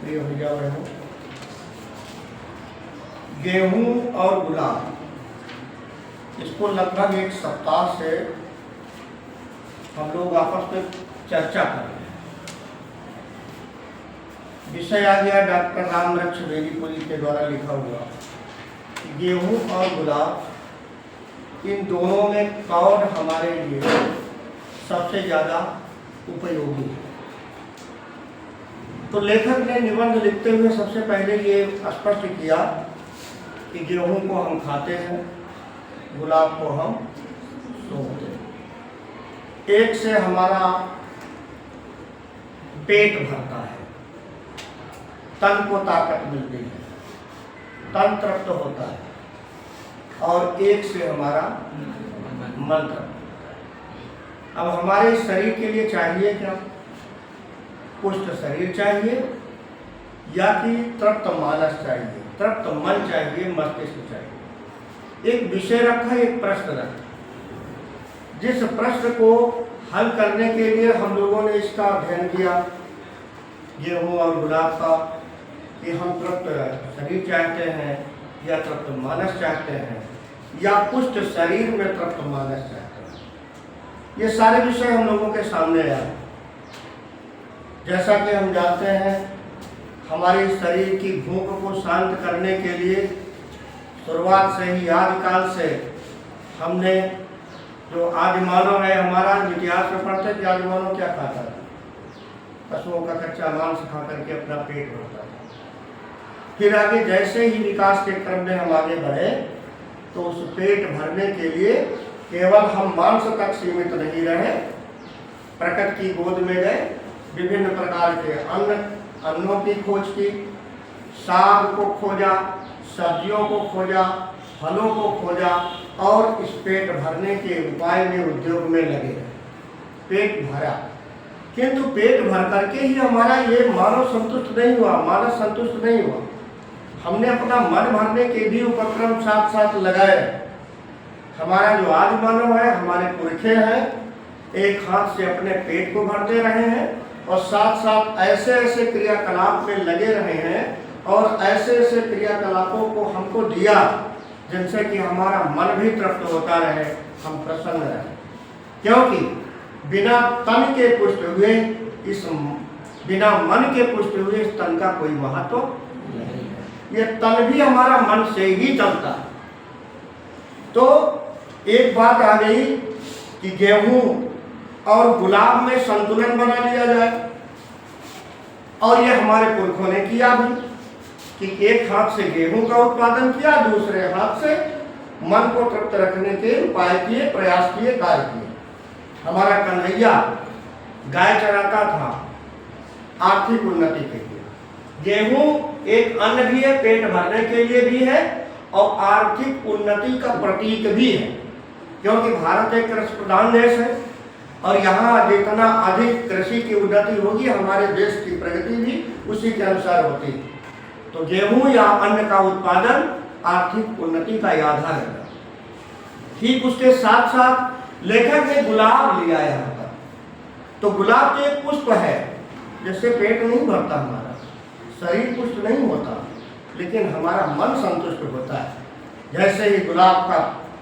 प्रिय भैया बहनों, गेहूं और गुलाब, इसको लगभग एक सप्ताह से हम लोग आपस में चर्चा कर रहे हैं। विषय आ गया डॉक्टर रामवृक्ष वेदीपुरी के द्वारा लिखा हुआ, गेहूं और गुलाब, इन दोनों में कौन हमारे लिए सबसे ज़्यादा उपयोगी है। तो लेखक ने निबंध लिखते हुए सबसे पहले ये स्पष्ट किया कि गेहूं को हम खाते हैं, गुलाब को हम सूंघते हैं। एक से हमारा पेट भरता है, तन को ताकत मिलती है, तन तृप्त होता है, और एक से हमारा मन तृप्त। अब हमारे शरीर के लिए चाहिए क्या? पुष्ट शरीर चाहिए या कि तृप्त मानस चाहिए, तृप्त मन चाहिए, मस्तिष्क चाहिए। एक विषय रखा, एक प्रश्न रखा। जिस प्रश्न को हल करने के लिए हम लोगों ने इसका अध्ययन किया, गेहूं और गुलाब का, कि हम तृप्त शरीर चाहते हैं या तृप्त मानस चाहते हैं या पुष्ट शरीर में तृप्त मानस चाहते हैं, ये सारे विषय हम लोगों के सामने आए। जैसा कि हम जानते हैं, हमारे शरीर की भूख को शांत करने के लिए शुरुआत से ही, आदिकाल से, हमने जो आदि मानव है हमारा, इतिहास में पढ़ते कि आदि मानव क्या खाता था? पशुओं का कच्चा मांस खा करके अपना पेट भरता था। फिर आगे जैसे ही विकास के क्रम में हम आगे बढ़े, तो उस पेट भरने के लिए केवल हम मांस तक सीमित नहीं रहे, प्रकृति की गोद में गए, विभिन्न प्रकार के अन्नों की खोज की, साग को खोजा, सब्जियों को खोजा, फलों को खोजा, और इस पेट भरने के उपाय में, उद्योग में लगे रहे। पेट भरा, किंतु पेट भर करके ही हमारा ये मानव संतुष्ट नहीं हुआ, मानस संतुष्ट नहीं हुआ। हमने अपना मन भरने के भी उपक्रम साथ साथ लगाए। हमारा जो आदि मानव है, हमारे पुरखे हैं, एक हाथ से अपने पेट को भरते रहे हैं और साथ साथ ऐसे ऐसे क्रियाकलाप में लगे रहे हैं और ऐसे ऐसे क्रियाकलापों को हमको दिया जिनसे कि हमारा मन भी तृप्त होता रहे, हम प्रसन्न रहे। क्योंकि बिना तन के पुष्ट हुए, बिना मन के पुष्ट हुए इस तन का कोई महत्व नहीं है। ये तन भी हमारा मन से ही चलता है। तो एक बात आ गई कि गेहूं और गुलाब में संतुलन बना लिया जाए, और ये हमारे पुरखों ने किया भी कि एक हाथ से गेहूं का उत्पादन किया, दूसरे हाथ से मन को तृप्त रखने के उपाय किए, प्रयास किए, कार्य किए। हमारा कन्हैया गाय चराता था आर्थिक उन्नति के लिए। गेहूं एक अन्न भी है, पेट भरने के लिए भी है और आर्थिक उन्नति का प्रतीक भी है, क्योंकि भारत एक कृषि प्रधान देश है और यहाँ जितना अधिक कृषि की उन्नति होगी, हमारे देश की प्रगति भी उसी के अनुसार होती है। तो गेहूं या अन्न का उत्पादन आर्थिक उन्नति का आधार है। ठीक उसके साथ साथ लेखक ने गुलाब लिया यहाँ पर। तो गुलाब तो एक पुष्प है, जिससे पेट नहीं भरता, हमारा शरीर पुष्ट नहीं होता, लेकिन हमारा मन संतुष्ट होता है। जैसे ही गुलाब का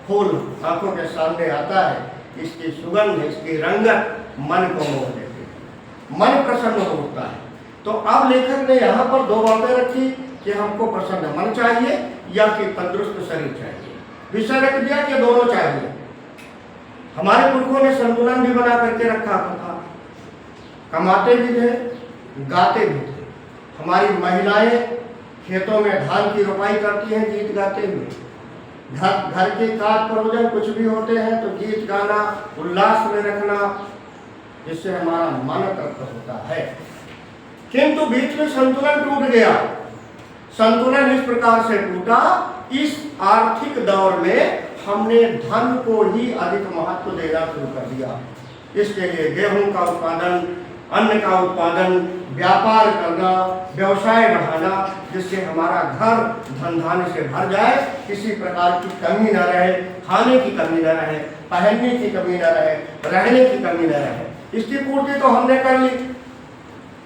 फूल आंखों के सामने आता है, इसकी सुगंध, इसकी रंगत मन को मोह देती है, मन प्रसन्न होता है। तो अब लेखक ने यहाँ पर दो बातें रखी कि हमको प्रसन्न मन चाहिए या कि तंदुरुस्त शरीर चाहिए। विषय रख दिया कि दोनों चाहिए। हमारे पुरखों ने संतुलन भी बना करके रखा था, कमाते भी थे, गाते भी थे। हमारी महिलाएं खेतों में धान की रोपाई करती हैं गीत गाते हुए। घर के कार्य प्रयोजन कुछ भी होते हैं तो गीत गाना, उल्लास में रखना, जिससे हमारा मन तृप्त होता है। किंतु बीच में संतुलन टूट गया। संतुलन इस प्रकार से टूटा, इस आर्थिक दौर में हमने धन को ही अधिक महत्व देना शुरू कर दिया। इसके लिए गेहूं का उत्पादन, अन्न का उत्पादन, व्यापार करना, व्यवसाय बढ़ाना, जिससे हमारा घर धन धान्य से भर जाए, किसी प्रकार की कमी न रहे, खाने की कमी न रहे, पहनने की कमी न रहे, रहने की कमी न रहे। इसकी पूर्ति तो हमने कर ली।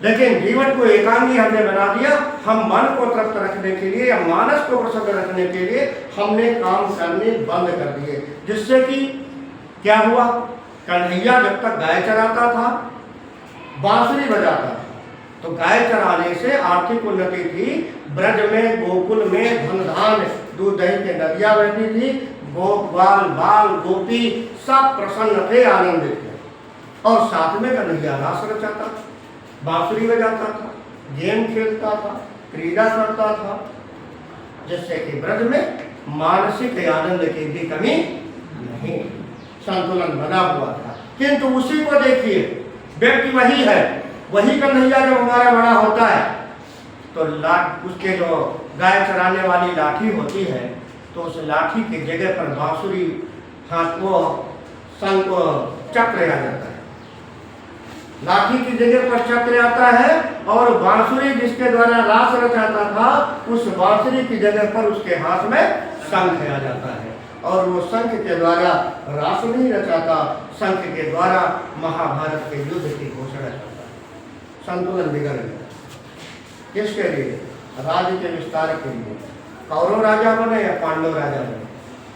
लेकिन जीवन को एकांगी हमने बना दिया। हम मन को तृप्त रखने के लिए या मानस को प्रसन्न रखने के लिए हमने काम करने बंद कर दिए, जिससे कि क्या हुआ, कन्हैया जब तक गाय चराता था, बांसुरी बजाता था, तो गाय चराने से आर्थिक उन्नति थी। ब्रज में, गोकुल में धन धान दूध दही के नदियां बहती थी, गोपाल बाल गोपी सब प्रसन्न थे, आनंदित थे, और साथ में कन्हैया रास रचाता था, बांसुरी बजाता था, गेम खेलता था, क्रीड़ा करता था, जिससे कि ब्रज में मानसिक आनंद की भी कमी नहीं, संतुलन बना हुआ था। किंतु उसी को देखिए, व्यक्ति वही है, वही कन्हैया जब हमारा बड़ा होता है तो उसके जो गाय चराने वाली लाठी होती है, तो उस लाठी की जगह पर बांसुरी, हाथ को संग को चक्र आ जाता है, लाठी की जगह पर चक्र आता है, और बांसुरी जिसके द्वारा रास रचाता था, उस बांसुरी की जगह पर उसके हाथ में शंख आ जाता है, और वो शंख के द्वारा रास नहीं रचाता, शंख के द्वारा महाभारत के युद्ध की घोषणा करता है। संतुलन बिगड़ गया। किसके लिए? राज्य के विस्तार के लिए। कौरव राजा बने या पांडव राजा बने,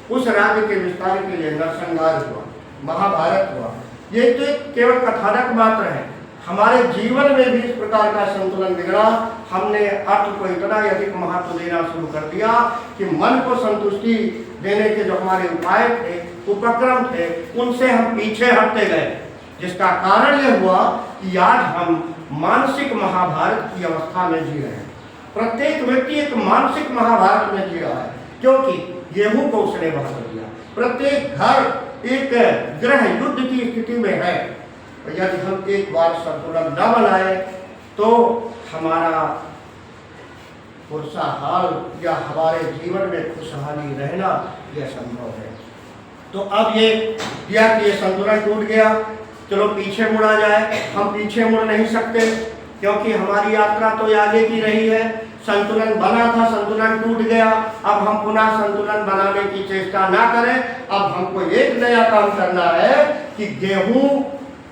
उस राज्य के विस्तार के लिए नरसंहार हुआ, महाभारत हुआ। ये तो केवल कथानक मात्र है। हमारे जीवन में भी इस प्रकार का संतुलन बिगड़ा। हमने अर्थ को इतना अधिक महत्व देना शुरू कर दिया कि मन को संतुष्टि देने के जो हमारे उपाय थे, उपक्रम थे, उनसे हम पीछे हटते गए, जिसका कारण यह हुआ कि आज हम मानसिक महाभारत की अवस्था में जी रहे हैं। प्रत्येक व्यक्ति एक मानसिक महाभारत में जी रहा है, क्योंकि गेहूं को उसने बहा दिया। प्रत्येक घर एक गृह युद्ध की स्थिति में है। यदि हम एक बार संतुलन न बनाए तो हमारा खुशहाल या हमारे जीवन में खुशहाली रहना यह संभव है। तो अब ये दिया कि ये संतुलन टूट गया, चलो पीछे मुड़ा जाए। हम पीछे मुड़ नहीं सकते, क्योंकि हमारी यात्रा तो आगे की रही है। संतुलन बना था, संतुलन टूट गया, अब हम पुनः संतुलन बनाने की चेष्टा ना करें। अब हमको एक नया काम करना है कि गेहूं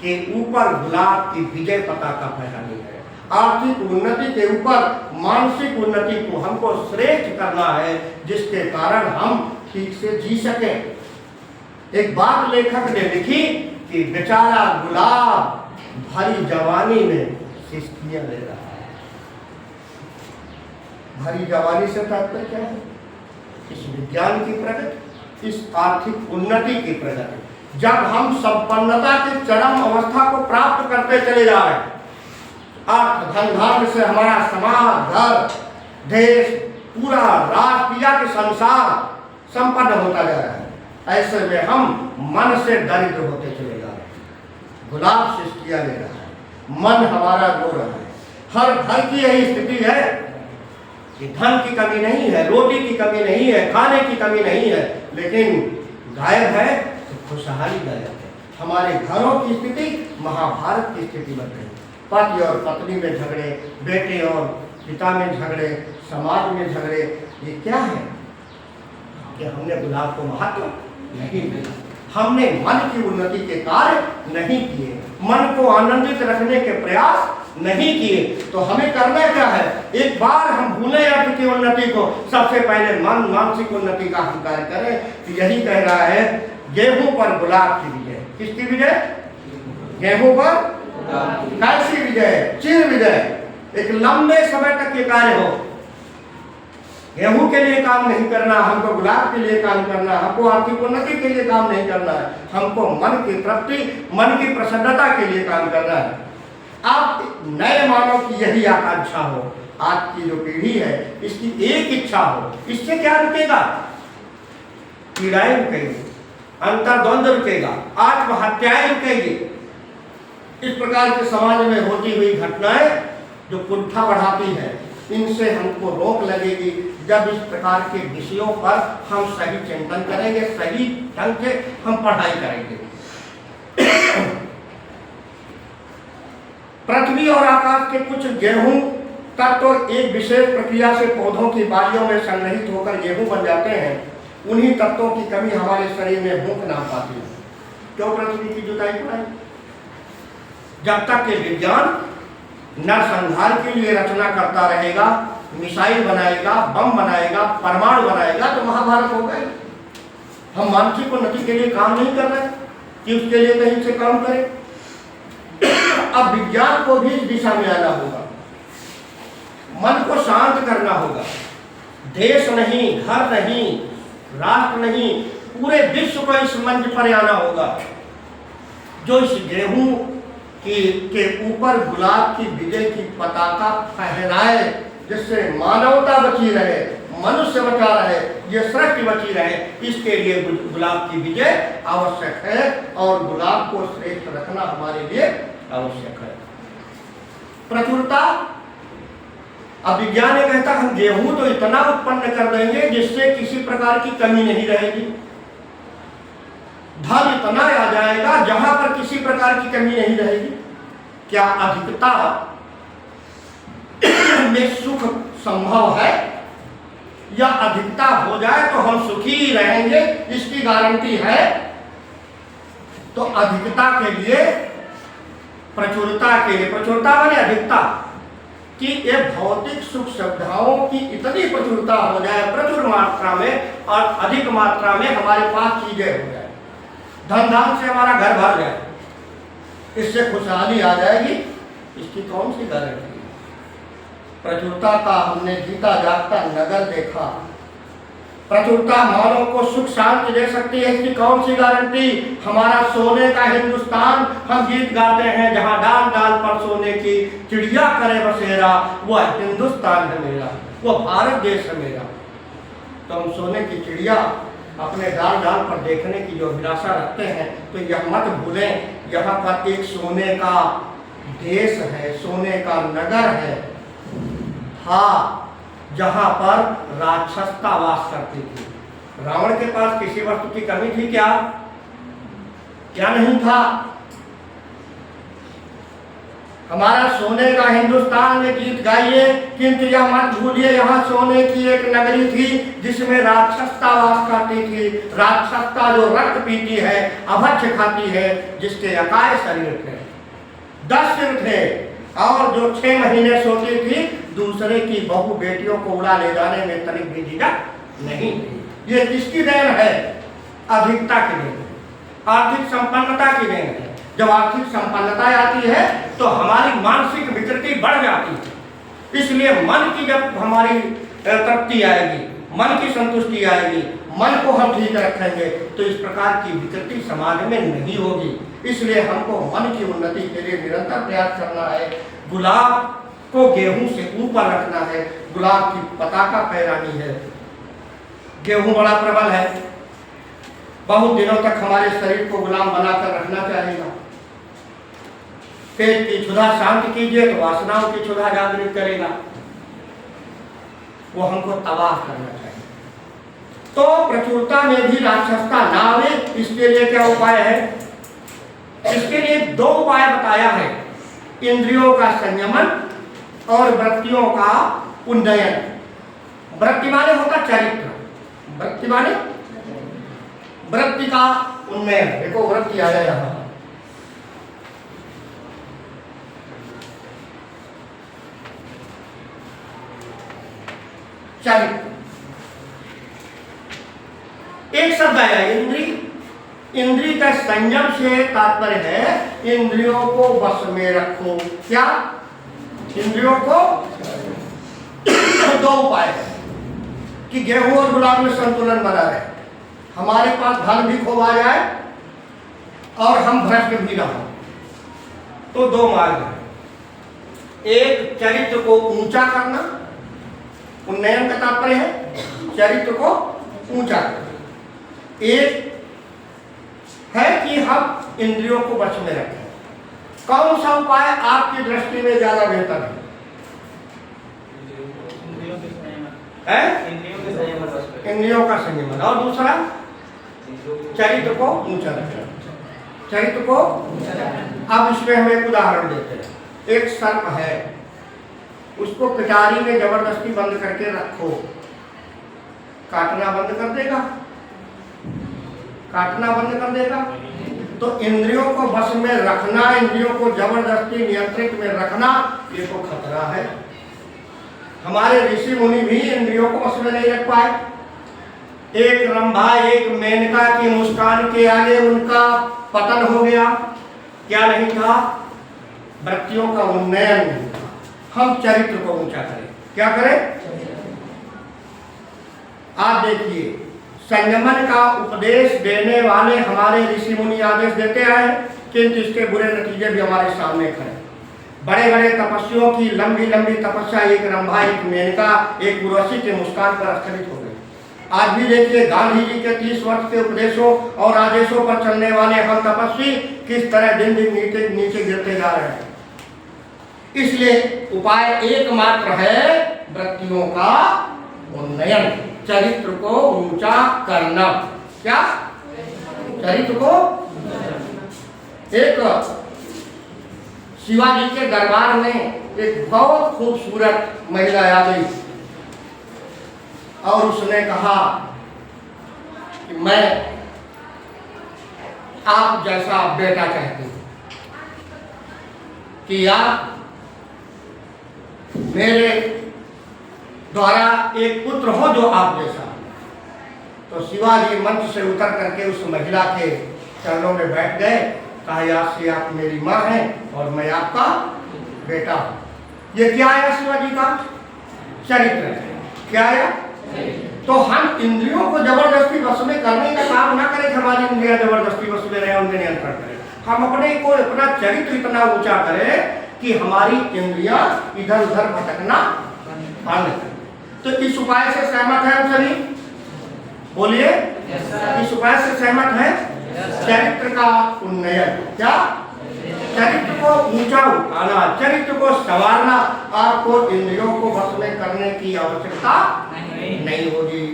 के ऊपर गुलाब की विजय पताका फहरानी है। आर्थिक उन्नति के ऊपर मानसिक उन्नति को हमको श्रेष्ठ करना है, जिसके कारण हम ठीक से जी सकें। एक बात लेखक ने लिखी कि बेचारा गुलाब भरी जवानी में सिसकियां ले रहा है। भरी जवानी से तात्पर्य क्या है? इस विज्ञान की प्रगति, इस आर्थिक उन्नति की प्रगति। जब हम संपन्नता की चरम अवस्था को प्राप्त करते चले जा रहे हैं, अर्थ धन धान्य से हमारा समाज, घर, देश, पूरा राष्ट्र या कि संसार संपन्न होता जा रहा है, ऐसे में हम मन से दरिद्र होते चले जा रहे हैं। गुलाब सिसकियां ले रहा है, मन हमारा रो रहा है। हर घर की यही स्थिति है कि धन की कमी नहीं है, रोटी की कमी नहीं है, खाने की कमी नहीं है, लेकिन गायब है तो खुशहाली गायब है। हमारे घरों की स्थिति महाभारत की स्थिति बन गई। पति और पत्नी में झगड़े, बेटे और पिता में झगड़े, समाज में झगड़े। ये क्या है कि हमने गुलाब को महत्व नहीं दिया, हमने मन की उन्नति के कार्य नहीं किए, मन को आनंदित रखने के प्रयास नहीं किए। तो हमें करना क्या है? एक बार हम भूले अर्थ की उन्नति को, सबसे पहले मन मानसिक उन्नति का हम कार्य करें। तो यही कह रहा है, गेहूं पर गुलाब की विजय। किसकी विजय? गेहूं पर कैसी विजय? चिर विजय। एक लंबे समय तक ये कार्य हो। गेहूं के लिए काम नहीं करना, हमको गुलाब के लिए काम करना, हमको आर्थिक उन्नति के लिए काम नहीं करना है, हमको मन की तृप्ति, मन की प्रसन्नता के लिए काम करना है। अब नए मानव की यही आकांक्षा हो, आज की जो पीढ़ी है इसकी एक इच्छा हो। इससे क्या रुकेगा? पीड़ाएं रुकेगी, अंतर्द्वंद रुकेगा, आत्महत्याएं रुकेगी। इस प्रकार के समाज में होती हुई घटनाएं जो कुंठा बढ़ाती है, इनसे हमको रोक लगेगी जब इस प्रकार के विषयों पर हम सही चिंतन करेंगे, सही ढंग से हम पढ़ाई करेंगे। पृथ्वी और आकाश के कुछ गेहूं तत्व एक विशेष प्रक्रिया से पौधों की बालियों में संग्रहित होकर गेहूं बन जाते हैं। उन्हीं तत्वों की कमी हमारे शरीर में भूख ना पाती है। क्यों पृथ्वी की जुताई कराई? जब तक के विज्ञान नरसंहार के लिए रचना करता रहेगा, मिसाइल बनाएगा, बम बनाएगा, परमाणु बनाएगा, तो महाभारत होगा ही। हम मानसिक उन्नति के लिए काम नहीं कर रहे कि उसके लिए कहीं से काम करें। अब विज्ञान को भी इस दिशा में आना होगा, मन को शांत करना होगा। देश नहीं, घर नहीं, राष्ट्र नहीं, पूरे विश्व को इस मंच पर आना होगा। जो इस गेहूं के ऊपर गुलाब की विजय की पताका फहराए, जिससे मानवता बची रहे, मनुष्य बचा रहे, ये सृष्टि बची रहे, इसके लिए गुलाब की विजय आवश्यक है और गुलाब को श्रेष्ठ रखना हमारे लिए आवश्यक है। प्रचुरता, अब विज्ञान ये कहता है हम गेहूं तो इतना उत्पन्न कर देंगे जिससे किसी प्रकार की कमी नहीं रहेगी। धन इतना आ जाएगा जहां पर किसी प्रकार की कमी नहीं रहेगी। क्या अधिकता में सुख संभव है? या अधिकता हो जाए तो हम सुखी ही रहेंगे, इसकी गारंटी है? तो अधिकता के लिए, प्रचुरता के लिए, प्रचुरता माने अधिकता, कि ये भौतिक सुख सुविधाओं की इतनी प्रचुरता हो जाए, प्रचुर मात्रा में और अधिक मात्रा में हमारे पास चीजें हो जाए, धन धान से हमारा घर भर जाए, इससे खुशहाली आ जाएगी, इसकी कौन सी गारंटी है? प्रचुरता का हमने जीता जागता नगर देखा। प्रचुरता मानव को सुख शांति दे सकती है, इसकी कौन सी गारंटी? हमारा सोने का हिंदुस्तान, हम गीत गाते हैं, जहां डाल डाल पर सोने की चिड़िया करे बसेरा, वह हिंदुस्तान है मेरा, वो भारत देश है मेरा। तो हम सोने की चिड़िया अपने डाल डाल पर देखने की जो अभिलाषा रखते हैं, तो यह मत भूलें, यहाँ पर एक सोने का देश है, सोने का नगर है, हाँ, जहां पर राक्षसता वास करती थी। रावण के पास किसी वस्तु की कमी थी क्या? क्या नहीं था? हमारा सोने का हिंदुस्तान में गीत गाइए, किंतु यह मत भूलिए यहाँ सोने की एक नगरी थी जिसमें राक्षसता वास करती थी। राक्षसता जो रक्त पीती है, अभक्ष्य खाती है, जिसके अकाय शरीर थे, 10 सिर थे, और जो 6 महीने सोती थी, दूसरे की बहू बेटियों को उड़ा ले जाने में तनिक भी झिझक नहीं थी। ये किसकी देन है? अधिकता की देन है, आर्थिक संपन्नता की देन है। जब आर्थिक संपन्नता आती है तो हमारी मानसिक विकृति बढ़ जाती है। इसलिए मन की जब हमारी तृप्ति आएगी, मन की संतुष्टि आएगी, मन को हम ठीक रखेंगे, तो इस प्रकार की विकृति समाज में नहीं होगी। इसलिए हमको मन की उन्नति के लिए निरंतर प्रयास करना है। गुलाब को गेहूं से ऊपर रखना है, गुलाब की पताका फहरानी है। गेहूं बड़ा प्रबल है, बहुत दिनों तक हमारे शरीर को गुलाम बनाकर रखना चाहिए। पेट की क्षुधा शांत कीजिए तो वासनाओं की क्षुधा जागृत करेगा, वो हमको तबाह करना चाहिए। तो प्रचुरता में भी राक्षसता ना आवे, इसके लिए क्या उपाय है? इसके लिए 2 उपाय बताया है, इंद्रियों का संयमन और वृत्तियों का उन्नयन। वृत्ति माने होता चरित्र, वृत्ति माने वृत्ति का उन्नयन। देखो वृत्ति आ जाए यहाँ, चरित्र, एक शब्द आया इंद्री। इंद्री का संयम से तात्पर्य है इंद्रियों को वश में रखो। क्या? इंद्रियों को 2 उपाय है कि गेहूं और गुलाब में संतुलन बना रहे, हमारे पास धन भी खूब आ जाए और हम भ्रष्ट भी ना हो। तो 2 मार्ग है, एक चरित्र को ऊंचा करना, उन्नयन का तात्पर्य है चरित्र को ऊंचा करना। एक है कि हम इंद्रियों को वश में रखें। कौन सा उपाय आपकी दृष्टि में ज्यादा बेहतर है? इंद्रियों का संयमन। और दूसरा चरित्र को ऊंचा रखना, चरित्र को। अब इसमें हम एक उदाहरण देते हैं। एक सर्प है, उसको पिटारी में जबरदस्ती बंद करके रखो, काटना बंद कर देगा? काटना बंद कर देगा? तो इंद्रियों को बस में रखना, इंद्रियों को जबरदस्ती नियंत्रित में रखना, ये तो खतरा है। हमारे ऋषि मुनि भी इंद्रियों को बस में नहीं रख पाए। एक रंभा, एक मेनका की मुस्कान के आगे उनका पतन हो गया। क्या नहीं था? वृत्तियों का उन्नयन नहीं था। हम चरित्र को ऊंचा करें। क्या करें? आप देखिए, संयमन का उपदेश देने वाले हमारे ऋषि मुनि आदेश देते आए, किंतु इसके बुरे नतीजे भी हमारे सामने खड़े। बड़े बड़े तपस्वियों की लंबी लंबी तपस्या, एक रंभा, एक मेनका, एक उर्वशी के मुस्कान पर स्थगित हो गई। आज भी देखिए, गांधी जी के 30 वर्ष के उपदेशों और आदेशों पर चलने वाले हम तपस्वी किस तरह दिन दिन नीचे नीचे गिरते जा रहे हैं। इसलिए उपाय एकमात्र है वृत्तियों का उन्नयन, चरित्र को ऊंचा करना। क्या? चरित्र को। एक शिवाजी के दरबार में एक बहुत खूबसूरत महिला आ गई और उसने कहा कि मैं आप जैसा बेटा चाहती हूं, कि आप मेरे द्वारा एक पुत्र हो जो आप जैसा। तो शिवाजी मंच से उतर करके उस महिला के चरणों में बैठ गए। कहा, आज से आप मेरी माँ हैं और मैं आपका बेटा हूं। ये क्या है? शिवाजी का चरित्र है। क्या है? तो हम इंद्रियों को जबरदस्ती वश में करने का काम ना करें, हमारी इंद्रियां जबरदस्ती वश में रहे, उनमें नियंत्रण करें। हम अपने को, अपना चरित्र इतना ऊंचा करें कि हमारी इंद्रियां इधर उधर भटकना बंद करें। तो इस उपाय से सहमत है हम सभी? बोलिए, इस उपाय से सहमत है? चरित्र का उन्नयन। क्या? चरित्र को ऊंचा उठाना, चरित्र को संवारना। आपको इंद्रियों को वश में करने की आवश्यकता नहीं होगी।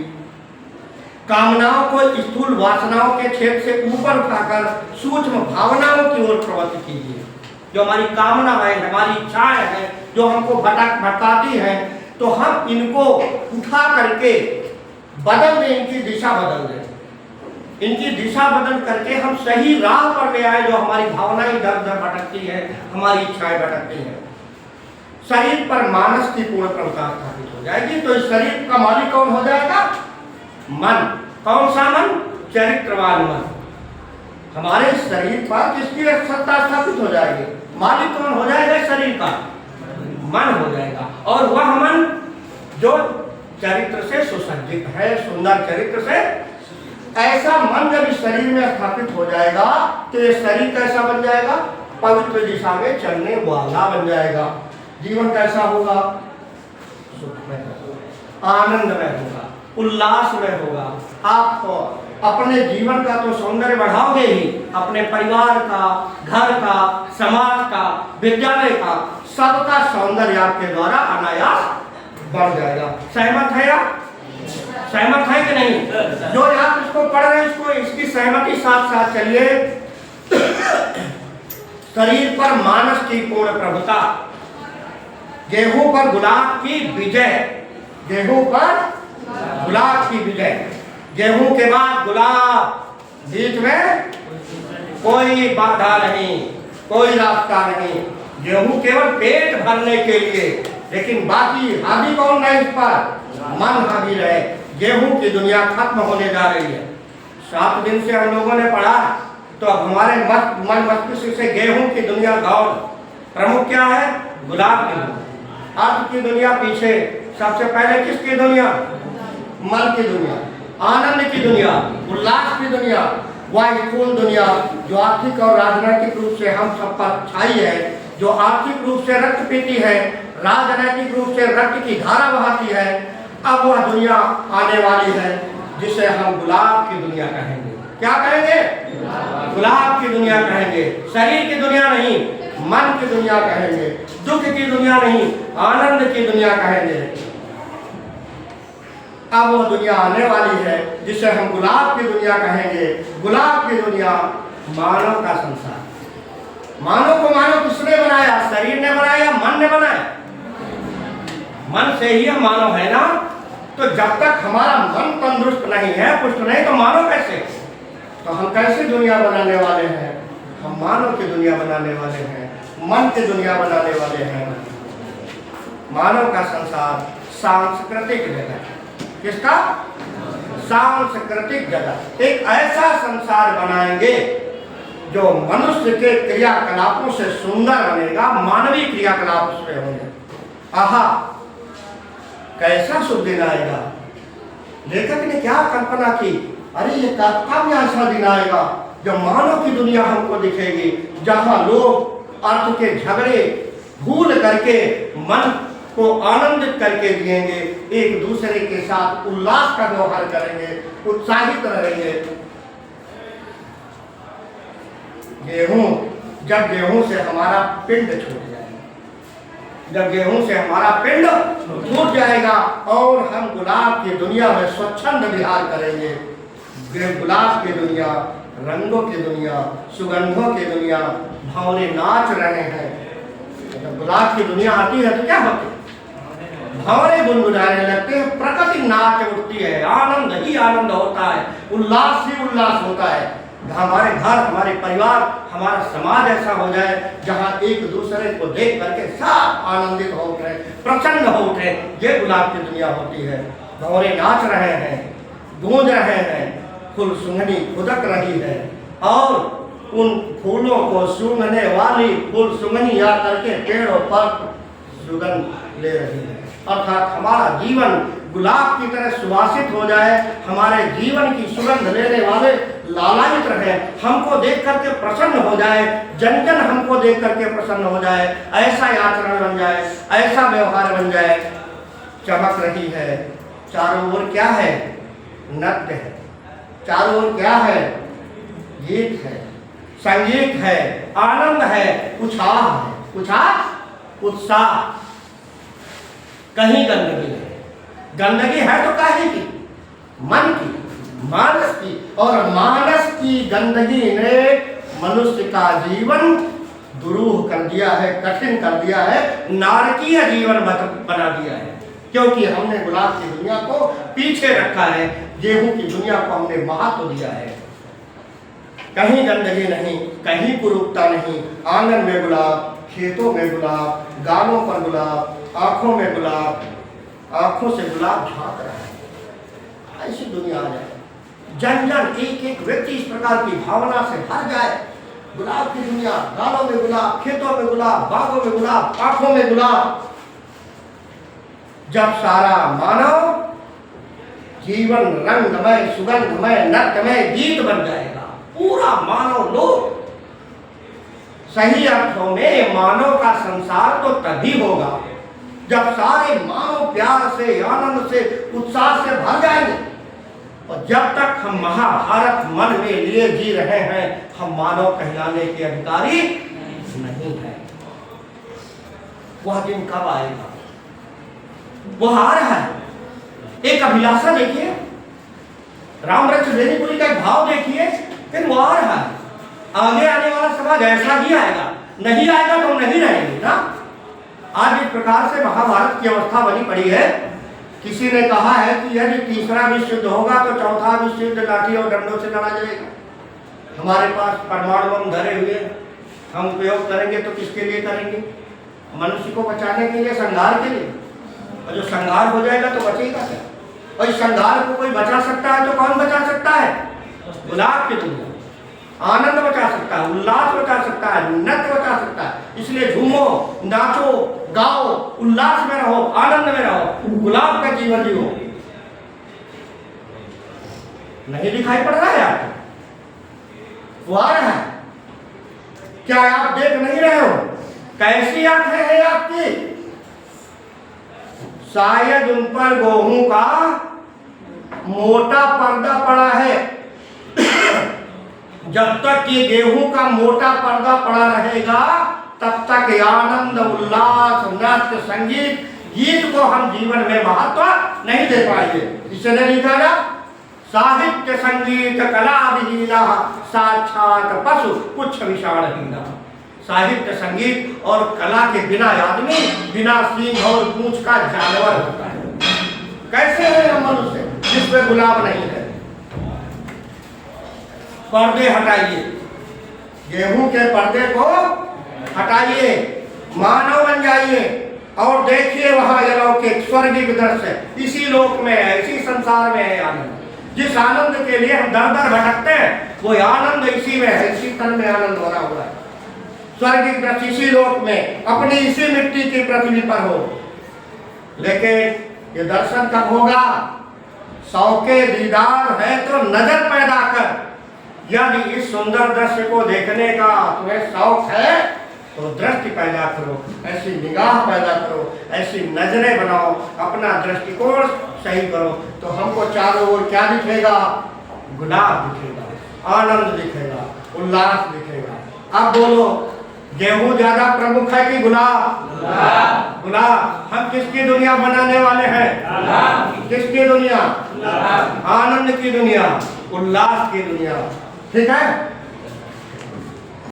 कामनाओं को स्थूल वासनाओं के क्षेत्र से ऊपर उठाकर सूक्ष्म भावनाओं की ओर प्रवृत्त कीजिए। जो हमारी कामना है, हमारी इच्छाएं हैं, जो हमको भटकाती हैं, तो हम इनको उठा करके बदल दें, इनकी दिशा बदल दें। इनकी दिशा बदल करके हम सही राह पर ले आए। जो हमारी भावनाएं इधर उधर भटकती है, हमारी इच्छाएं भटकती हैं, शरीर पर मानस की पूर्ण प्रभुता स्थापित हो जाएगी। तो इस शरीर का मालिक कौन हो जाएगा? मन। कौन सा मन? चरित्रवान मन। हमारे शरीर पर किसकी सत्ता स्थापित हो जाएगी? मालिक कौन हो जाएगा? शरीर का मन हो जाएगा। और वह मन जो चरित्र से सुसज्जित है, सुंदर चरित्र से, ऐसा मन जब इस शरीर में स्थापित हो जाएगा तो ये शरीर कैसा बन जाएगा? पवित्र दिशा में चलने वाला बन जाएगा। जीवन कैसा होगा? सुखमय होगा, आनंदमय होगा, उल्लासमय होगा। आप अपने जीवन का तो सौंदर्य बढ़ाओगे ही, अपने परिवार का, घर का, समाज का, विद्यालय का, सबका सौंदर्य आपके द्वारा अनायास बढ़ जाएगा। सहमत है आप? सहमत है कि नहीं? जो आप इसको पढ़ रहे हैं, इसको इसकी सहमति साथ साथ चलिए। शरीर पर मानस की पूर्ण प्रभुता, गेहूं पर गुलाब की विजय, गेहूं पर गुलाब की विजय, गेहूं के बाद गुलाब, बीच में कोई बाधा नहीं, कोई रास्ता नहीं। गेहूं केवल पेट भरने के लिए, लेकिन बाकी हावी कौन है इस पर? मन हावी रहे। गेहूं की दुनिया खत्म होने जा रही है। 7 दिन से हम लोगों ने पढ़ा, तो अब हमारे मन मस्तिष्क से गेहूं की दुनिया गौर। प्रमुख क्या है? गुलाब की दुनिया। अर्थ की दुनिया पीछे, सबसे पहले किसकी दुनिया? मन की दुनिया, आनंद की दुनिया, उल्लास की दुनिया, वह स्थूल दुनिया जो आर्थिक और राजनैतिक रूप से हम सब पर छाई है, जो आर्थिक रूप से रक्त पीती है, राजनैतिक रूप से रक्त की धारा बहाती है। अब वह दुनिया आने वाली है जिसे हम गुलाब की दुनिया कहेंगे। क्या कहेंगे? गुलाब की दुनिया कहेंगे। शरीर की दुनिया नहीं, मन की दुनिया कहेंगे। दुख की दुनिया नहीं, आनंद की दुनिया कहेंगे। अब वो दुनिया आने वाली है जिसे हम गुलाब की दुनिया कहेंगे। गुलाब की दुनिया मानव का संसार। मानव को मानव किसने बनाया? शरीर ने बनाया, मन ने बनाया? मन से ही हम मानव है ना। तो जब तक हमारा मन तंदुरुस्त नहीं है, पुष्ट नहीं, तो मानव कैसे? तो हम कैसे दुनिया बनाने वाले हैं? हम मानव की दुनिया बनाने वाले हैं, मन की दुनिया बनाने वाले हैं। मानव का संसार सांस्कृतिक जगत, किसका? सांस्कृतिक जगत। एक ऐसा संसार बनाएंगे जो मनुष्य के क्रियाकलापों से सुंदर बनेगा, मानवीय क्रियाकलाप उसमें होंगे। आहा, कैसा शुभ दिन आएगा। लेखक ने क्या कल्पना की, अरे ये कब ऐसा दिन आएगा जब मानव की दुनिया हमको दिखेगी, जहां लोग अर्थ के झगड़े भूल करके मन को आनंदित करके जिएंगे, एक दूसरे के साथ उल्लास का व्यवहार करेंगे, उत्साहित रहेंगे। जब गेहूं से हमारा पिंड छूट जाएगा, जब गेहूं से हमारा पिंड छूट जाएगा और हम गुलाब की दुनिया में स्वच्छंद विहार करेंगे। गुलाब की दुनिया, रंगों की दुनिया, सुगंधों की दुनिया, भावने नाच रहे हैं। जब गुलाब की दुनिया आती है तो क्या होती है? भावने गुनगुनाने लगते हैं, प्रकृति नाच उठती है, आनंद ही आनंद होता है, उल्लास ही उल्लास होता है। हमारे घर, हमारे परिवार, हमारा समाज ऐसा हो जाए जहां एक दूसरे को देख करके सब आनंदित हो उठे, प्रसन्न हो उठे। ये गुलाब की दुनिया होती है। भंवरे नाच रहे हैं, गूंज रहे हैं, फूल सुंघनी खुदक रही है और उन फूलों को सूंघने वाली फूल सुंघनी आ करके पेड़ों पर सुगंध ले रही है। अर्थात हमारा जीवन गुलाब की तरह सुवासित हो जाए, हमारे जीवन की सुगंध लेने वाले लालायित रहे, हमको देख करके प्रसन्न हो जाए, जन जन हमको देख करके प्रसन्न हो जाए, ऐसा आचरण बन जाए, ऐसा व्यवहार बन जाए। चमक रही है, चारों ओर क्या है? नृत्य है, चारों ओर क्या है? गीत है, संगीत है, आनंद है, उत्साह है, उत्साह। कहीं गंदगी है, गंदगी है तो काहे की? मन की, मानस की। और मानस की गंदगी ने मनुष्य का जीवन दुरूह कर दिया है, कठिन कर दिया है, नारकीय जीवन बना दिया है। क्योंकि हमने गुलाब की दुनिया को पीछे रखा है, गेहूं की दुनिया को हमने महत्व दिया है। कहीं गंदगी नहीं, कहीं कुरूपता नहीं। आंगन में गुलाब, खेतों में गुलाब, गालों पर गुलाब, आंखों में गुलाब, आंखों से गुलाब झांक रहा है। ऐसी दुनिया आ जाए, जन जन एक एक व्यक्ति इस प्रकार की भावना से भर जाए। गुलाब की दुनिया, गालों में गुलाब, खेतों में गुलाब, बागों में गुलाब, आंखों में गुलाब। जब सारा मानव जीवन रंगमय, सुगंधमय, नृत्यमय गीत बन जाएगा, पूरा मानव लोक। सही अर्थों में मानव का संसार तो तभी होगा जब सारे मानव प्यार से, आनंद से, उत्साह से भर जाएंगे। और जब तक हम महाभारत मन में लिए जी रहे हैं, हम मानव कहलाने के अधिकारी नहीं हैं। वह दिन कब आएगा? वह आ रहा है। एक अभिलाषा देखिए, राम वृक्ष बेनीपुरी का एक भाव देखिए, फिर वो आ रहा है। आगे आने वाला समाज ऐसा ही आएगा, नहीं आएगा तो हम नहीं रहेंगे ना। आज इस प्रकार से महाभारत की अवस्था बनी पड़ी है। किसी ने कहा है कि यदि तीसरा विश्व युद्ध होगा तो चौथा विश्व युद्ध लाठी और डंडों से लड़ा जाएगा। हमारे पास परमाणु बम धरे हुए, हम उपयोग करेंगे तो किसके लिए करेंगे? मनुष्य को बचाने के लिए, संहार के लिए। और जो संहार हो जाएगा तो बचेगा क्या? और इस संहार को कोई बचा सकता है तो कौन बचा सकता है? गुलाब की दुनिया। आनंद बचा सकता है, उल्लास बचा सकता है, नृत्य बचा सकता है। इसलिए झूमो, नाचो, गाओ, उल्लास में रहो, आनंद में रहो, गुलाब का जीवन जियो। नहीं दिखाई पड़ रहा है आपको? वो आ रहा है। क्या आप देख नहीं रहे हो? कैसी आंखें हैं आपकी? शायद उन पर गेहूं का मोटा पर्दा पड़ा है। जब तक ये गेहूं का मोटा पर्दा पड़ा रहेगा, तब तक आनंद, उल्लास, नृत्य, संगीत, गीत को हम जीवन में महत्व नहीं दे पाएंगे। इसने लिखा ना, साहित्य संगीत कला विहीना साक्षात पशु कुछ विषाणहीना। साहित्य संगीत और कला के बिना आदमी बिना सींग और पूंछ का जानवर होता है। कैसे है मनुष्य जिसमें गुलाब नहीं है? पर्दे हटाइए, गेहूं के पर्दे को हटाइए, मानव बन जाइए और देखिए वहां अलौकिक स्वर्गीय दृश्य इसी लोक में है, इसी संसार में है आनंद। जिस आनंद के लिए हम दर दर भटकते हैं वो आनंद इसी में है, इसी तन में आनंद हो रहा हुआ है। स्वर्गीय दृश्य इसी लोक में अपनी इसी मिट्टी की पृथ्वी पर हो। लेकिन ये दर्शन कब होगा? शौके दीदार है तो नजर पैदा कर। यदि इस सुंदर दृश्य को देखने का तुम्हें शौक है तो दृष्टि पैदा करो, ऐसी निगाह पैदा करो, ऐसी नजरें बनाओ, अपना दृष्टिकोण सही करो, तो हमको चारों ओर क्या दिखेगा? गुलाब दिखेगा, आनंद दिखेगा, उल्लास दिखेगा। अब बोलो, गेहूं ज्यादा प्रमुख है कि गुलाब? गुलाब। हम किसकी दुनिया बनाने वाले हैं? किसकी दुनिया? आनंद की दुनिया, उल्लास की दुनिया। ठीक है।